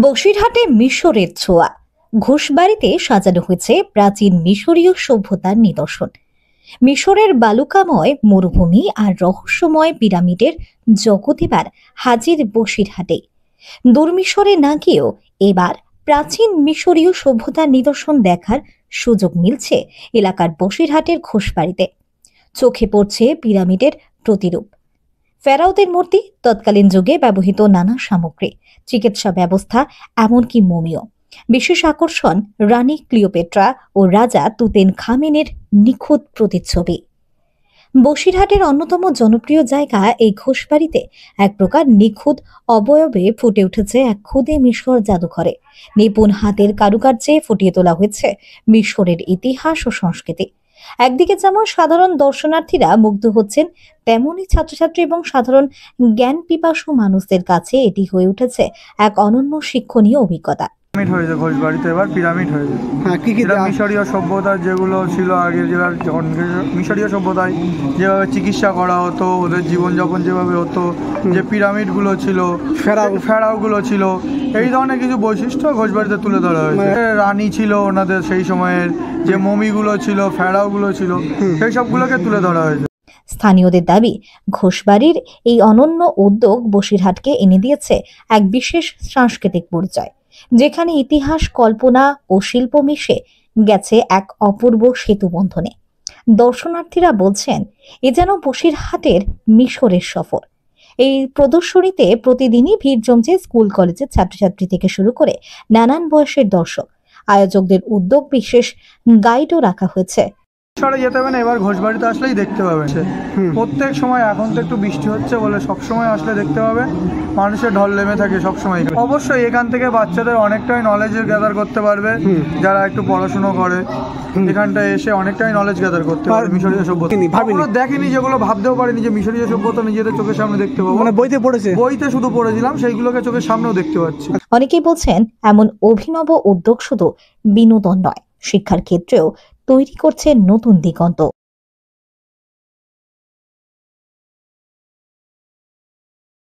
বসিরহাটে মিশরের ছোঁয়া। ঘোষবাড়িতে সাজানো হয়েছে প্রাচীন মিশরীয় সভ্যতার নিদর্শন। মিশরের বালুকাময় মরুভূমি আর রহস্যময় পিরামিডের জগৎ এবার হাজির বসিরহাটে। দূরমিশরে না গিয়েও এবার প্রাচীন মিশরীয় সভ্যতার নিদর্শন দেখার সুযোগ মিলছে এলাকার বসিরহাটের ঘোষবাড়িতে। চোখে পড়ছে পিরামিডের প্রতিরূপ, ফেরাওদের মূর্তি, তৎকালীন যুগে ব্যবহৃত নানা সামগ্রী, চিকিৎসা ব্যবস্থা, এমনকি মমিও। বিশেষ আকর্ষণ রানী ক্লিওপেট্রা ও রাজা তুতেন খামেনের নিখুঁত প্রতিচ্ছবি। বসিরহাটের অন্যতম জনপ্রিয় জায়গা এই ঘোষবাড়িতে এক প্রকার নিখুঁত অবয়বে ফুটে উঠেছে এক ক্ষুদে মিশর জাদুঘরে। নিপুণ হাতের কারুকার্যে ফুটিয়ে তোলা হয়েছে মিশরের ইতিহাস ও সংস্কৃতি। একদিকে যেমন সাধারণ দর্শনার্থীরা মুগ্ধ হচ্ছেন, তেমনি ছাত্রছাত্রী এবং সাধারণ জ্ঞান পিপাসু মানুষদের কাছে এটি হয়ে উঠেছে এক অনন্য শিক্ষণীয় অভিজ্ঞতা। পিরামিড হয়েছে ঘোষবাড়িতে, এবার পিরামিড হয়েছে। হ্যাঁ, কি মিশরীয় সভ্যতা যেগুলো ছিল আগে, যখন মিশরীয় সভ্যতায় যেভাবে চিকিৎসা করা হতো, ওদের জীবনযাপন যেভাবে হতো, যে পিরামিডগুলো ছিল, ফেরাওগুলো ছিল, এই ধরনের কিছু বৈশিষ্ট্য ঘোষবাড়িতে তুলে ধরা হয়েছে। রানী ছিল ওনাদের সেই সময়ের, যে মমিগুলো ছিল, ফেরাওগুলো ছিল, সেই সবগুলোকে তুলে ধরা হয়েছে। স্থানীয়দের দাবি, ঘোষবাড়ির এই অনন্য উদ্যোগ বসিরহাটকে এনে দিয়েছে এক বিশেষ সাংস্কৃতিক পরিচয়, যেখানে ইতিহাস, কল্পনা ও শিল্প মিশে গেছে এক অপূর্ব সেতু বন্ধনে। দর্শনার্থীরা বলছেন, এ যেন বসিরহাটের মিশরের সফর। এই প্রদর্শনীতে প্রতিদিনই ভিড় জমছে স্কুল কলেজের ছাত্রছাত্রী থেকে শুরু করে নানান বয়সের দর্শক। আয়োজকদের উদ্যোগ বিশেষ গাইডও রাখা হয়েছে। মিশরে যেতে হবে না, এবার ঘোষবাড়িতে আসলেই দেখতে পাবেন। প্রত্যেক সময়, এখন তো একটু বৃষ্টি হচ্ছে বলে সব সময় আসলে দেখতে পাবেন, মানুষের ঢল নেমে থাকে সব সময়। অবশ্যই এখান থেকে বাচ্চাদের অনেকটাই নলেজ গ্যাদার করতে পারবে, যারা একটু পড়াশুনো করে এখানটায় এসে অনেকটাই নলেজ গ্যাদার করতে পারবে। মিশরীয় সভ্যতা দেখেনি, যেগুলো ভাবতেও পারিনি যে মিশরীয় সভ্যতা নিজেদের চোখের সামনে দেখতে পাবো। মানে বইতে শুধু পড়েছিলাম, সেইগুলোকে চোখের সামনেও দেখতে পাচ্ছি। অনেকেই বলছেন, এমন অভিনব উদ্যোগ শুধু বিনোদন নয়, শিক্ষার ক্ষেত্রেও তৈরি করছে নতুন দিগন্ত।